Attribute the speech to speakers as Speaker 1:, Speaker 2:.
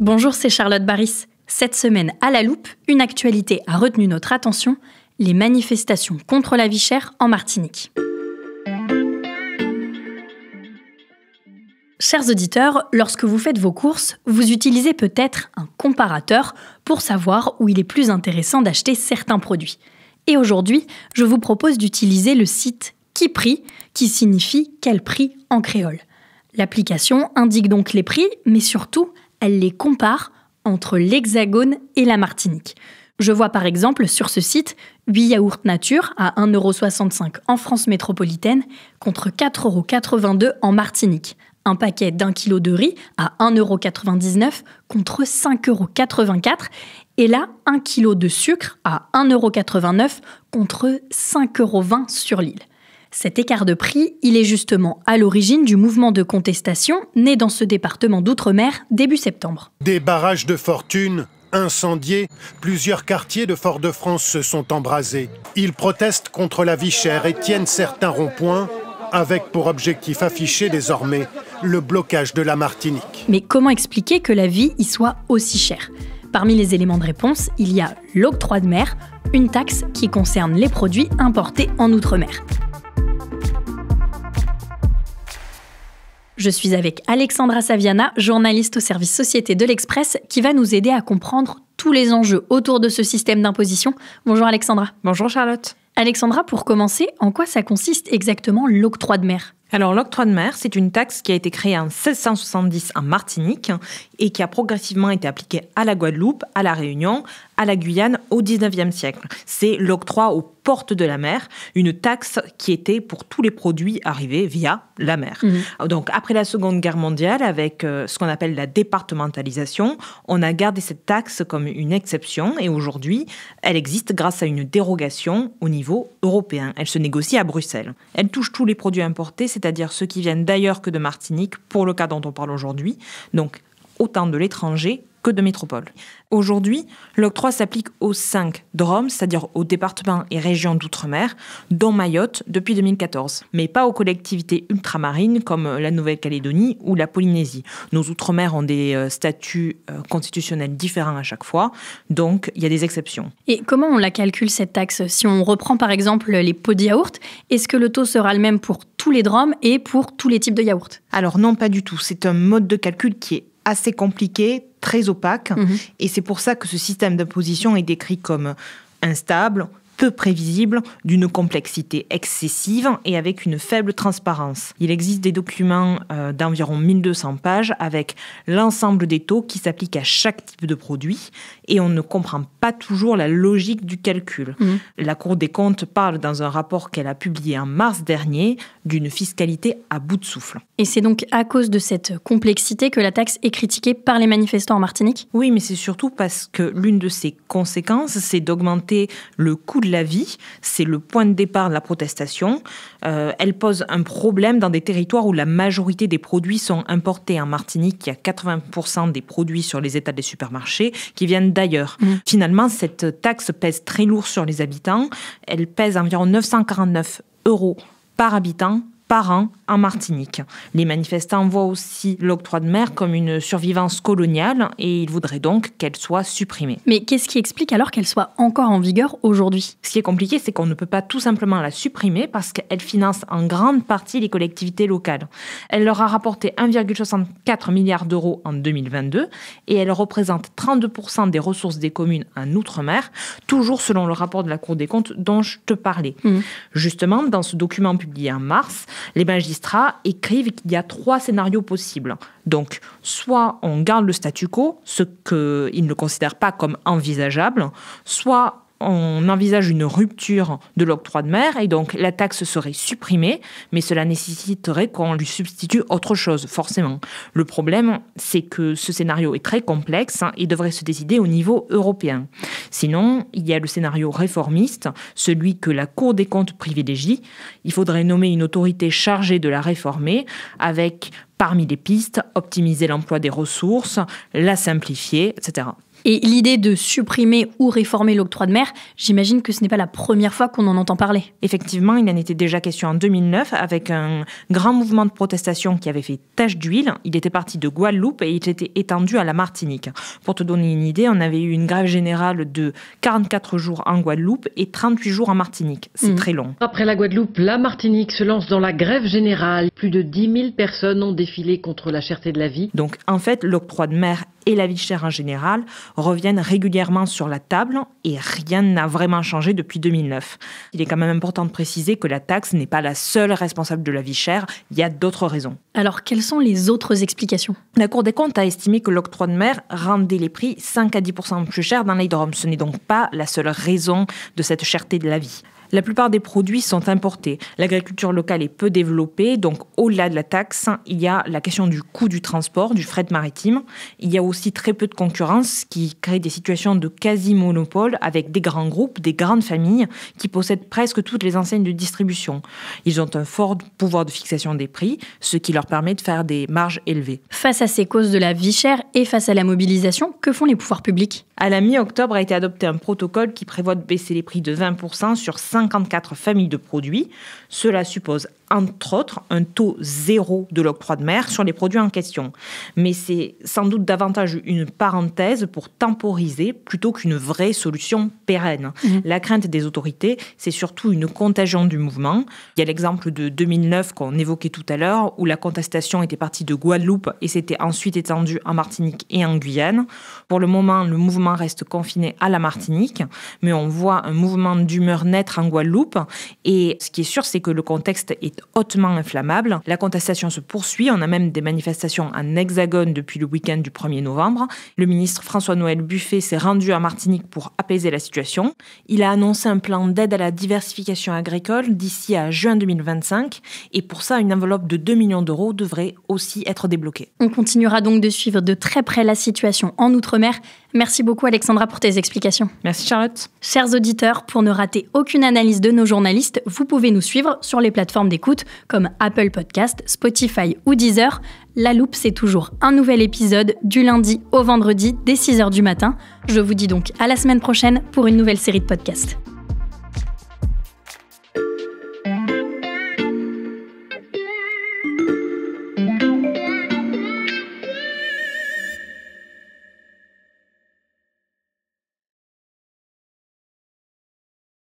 Speaker 1: Bonjour, c'est Charlotte Baris. Cette semaine, à la loupe, une actualité a retenu notre attention, les manifestations contre la vie chère en Martinique. Chers auditeurs, lorsque vous faites vos courses, vous utilisez peut-être un comparateur pour savoir où il est plus intéressant d'acheter certains produits. Et aujourd'hui, je vous propose d'utiliser le site Kiprix, qui signifie « quel prix » en créole. L'application indique donc les prix, mais surtout, elle les compare entre l'Hexagone et la Martinique. Je vois par exemple sur ce site 8 yaourts nature à 1,65 € en France métropolitaine contre 4,82 € en Martinique. Un paquet d'1 kg de riz à 1,99 € contre 5,84 € et là, 1 kg de sucre à 1,89 € contre 5,20 € sur l'île. Cet écart de prix, il est justement à l'origine du mouvement de contestation né dans ce département d'outre-mer début septembre.
Speaker 2: Des barrages de fortune incendiés, plusieurs quartiers de Fort-de-France se sont embrasés. Ils protestent contre la vie chère et tiennent certains ronds-points avec pour objectif affiché désormais le blocage de la Martinique.
Speaker 1: Mais comment expliquer que la vie y soit aussi chère ? Parmi les éléments de réponse, il y a l'octroi de mer, une taxe qui concerne les produits importés en outre-mer. Je suis avec Alexandra Saviana, journaliste au service Société de l'Express, qui va nous aider à comprendre tous les enjeux autour de ce système d'imposition. Bonjour Alexandra.
Speaker 3: Bonjour Charlotte.
Speaker 1: Alexandra, pour commencer, en quoi ça consiste exactement l'octroi de mer ?
Speaker 3: Alors l'octroi de mer, c'est une taxe qui a été créée en 1670 en Martinique et qui a progressivement été appliquée à la Guadeloupe, à la Réunion, à la Guyane au XIXe siècle. C'est l'octroi aux portes de la mer, une taxe qui était pour tous les produits arrivés via la mer. Donc après la Seconde Guerre mondiale, avec ce qu'on appelle la départementalisation, on a gardé cette taxe comme une exception et aujourd'hui, elle existe grâce à une dérogation au niveau européen. Elle se négocie à Bruxelles. Elle touche tous les produits importés, c'est-à-dire ceux qui viennent d'ailleurs que de Martinique, pour le cas dont on parle aujourd'hui, donc autant de l'étranger que de métropole. Aujourd'hui, l'octroi s'applique aux 5 DROM, c'est-à-dire aux départements et régions d'outre-mer, dont Mayotte depuis 2014, mais pas aux collectivités ultramarines comme la Nouvelle-Calédonie ou la Polynésie. Nos outre-mer ont des statuts constitutionnels différents à chaque fois, donc il y a des exceptions.
Speaker 1: Et comment on la calcule cette taxe ? Si on reprend par exemple les pots de yaourt, est-ce que le taux sera le même pour tous les DROM et pour tous les types de yaourt ?
Speaker 3: Alors non, pas du tout. C'est un mode de calcul qui est assez compliqué, très opaque, et c'est pour ça que ce système d'imposition est décrit comme instable, peu prévisible, d'une complexité excessive et avec une faible transparence. Il existe des documents d'environ 1200 pages avec l'ensemble des taux qui s'appliquent à chaque type de produit et on ne comprend pas toujours la logique du calcul. La Cour des comptes parle dans un rapport qu'elle a publié en mars dernier d'une fiscalité à bout de souffle.
Speaker 1: Et c'est donc à cause de cette complexité que la taxe est critiquée par les manifestants en Martinique ?
Speaker 3: Oui, mais c'est surtout parce que l'une de ses conséquences, c'est d'augmenter le coût de la vie. C'est le point de départ de la protestation. Elle pose un problème dans des territoires où la majorité des produits sont importés. En Martinique, il y a 80% des produits sur les étals des supermarchés qui viennent d'ailleurs. Finalement, cette taxe pèse très lourd sur les habitants. Elle pèse environ 949 € par habitant par an en Martinique. Les manifestants voient aussi l'octroi de mer comme une survivance coloniale et ils voudraient donc qu'elle soit supprimée.
Speaker 1: Mais qu'est-ce qui explique alors qu'elle soit encore en vigueur aujourd'hui ?
Speaker 3: Ce qui est compliqué, c'est qu'on ne peut pas tout simplement la supprimer parce qu'elle finance en grande partie les collectivités locales. Elle leur a rapporté 1,64 milliard d'euros en 2022 et elle représente 32% des ressources des communes en Outre-mer, toujours selon le rapport de la Cour des comptes dont je te parlais. Justement, dans ce document publié en mars, les magistrats écrivent qu'il y a 3 scénarios possibles. Donc, soit on garde le statu quo, ce qu'ils ne considèrent pas comme envisageable, soit on envisage une rupture de l'octroi de mer et donc la taxe serait supprimée, mais cela nécessiterait qu'on lui substitue autre chose, forcément. Le problème, c'est que ce scénario est très complexe et devrait se décider au niveau européen. Sinon, il y a le scénario réformiste, celui que la Cour des comptes privilégie. Il faudrait nommer une autorité chargée de la réformer avec, parmi les pistes, optimiser l'emploi des ressources, la simplifier, etc.
Speaker 1: Et l'idée de supprimer ou réformer l'octroi de mer, j'imagine que ce n'est pas la première fois qu'on en entend parler.
Speaker 3: Effectivement, il en était déjà question en 2009 avec un grand mouvement de protestation qui avait fait tache d'huile. Il était parti de Guadeloupe et il était étendu à la Martinique. Pour te donner une idée, on avait eu une grève générale de 44 jours en Guadeloupe et 38 jours en Martinique. C'est très long.
Speaker 4: Après la Guadeloupe, la Martinique se lance dans la grève générale. Plus de 10 000 personnes ont défilé contre la cherté de la vie.
Speaker 3: Donc en fait, l'octroi de mer et la vie chère en général reviennent régulièrement sur la table et rien n'a vraiment changé depuis 2009. Il est quand même important de préciser que la taxe n'est pas la seule responsable de la vie chère, il y a d'autres raisons.
Speaker 1: Alors quelles sont les autres explications ?
Speaker 3: La Cour des comptes a estimé que l'octroi de mer rendait les prix 5 à 10% plus chers dans les DROM. Ce n'est donc pas la seule raison de cette cherté de la vie. La plupart des produits sont importés. L'agriculture locale est peu développée, donc au-delà de la taxe, il y a la question du coût du transport, du fret maritime. Il y a aussi très peu de concurrence qui crée des situations de quasi-monopole avec des grands groupes, des grandes familles qui possèdent presque toutes les enseignes de distribution. Ils ont un fort pouvoir de fixation des prix, ce qui leur permet de faire des marges élevées.
Speaker 1: Face à ces causes de la vie chère et face à la mobilisation, que font les pouvoirs publics ?
Speaker 3: À la mi-octobre a été adopté un protocole qui prévoit de baisser les prix de 20% sur 54 familles de produits. Cela suppose, entre autres, un taux zéro de l'octroi de mer sur les produits en question. Mais c'est sans doute davantage une parenthèse pour temporiser plutôt qu'une vraie solution pérenne. La crainte des autorités, c'est surtout une contagion du mouvement. Il y a l'exemple de 2009 qu'on évoquait tout à l'heure, où la contestation était partie de Guadeloupe et s'était ensuite étendue en Martinique et en Guyane. Pour le moment, le mouvement reste confiné à la Martinique, mais on voit un mouvement d'humeur naître en Guadeloupe. Et ce qui est sûr, c'est que le contexte est hautement inflammable. La contestation se poursuit. On a même des manifestations en Hexagone depuis le week-end du 1er novembre. Le ministre François-Noël Buffet s'est rendu à Martinique pour apaiser la situation. Il a annoncé un plan d'aide à la diversification agricole d'ici à juin 2025. Et pour ça, une enveloppe de 2 millions d'euros devrait aussi être débloquée.
Speaker 1: On continuera donc de suivre de très près la situation en Outre-mer. Merci beaucoup Alexandra pour tes explications.
Speaker 3: Merci Charlotte.
Speaker 1: Chers auditeurs, pour ne rater aucune analyse de nos journalistes, vous pouvez nous suivre sur les plateformes d'écoute comme Apple Podcast, Spotify ou Deezer. La Loupe, c'est toujours un nouvel épisode du lundi au vendredi dès 6h du matin. Je vous dis donc à la semaine prochaine pour une nouvelle série de podcasts.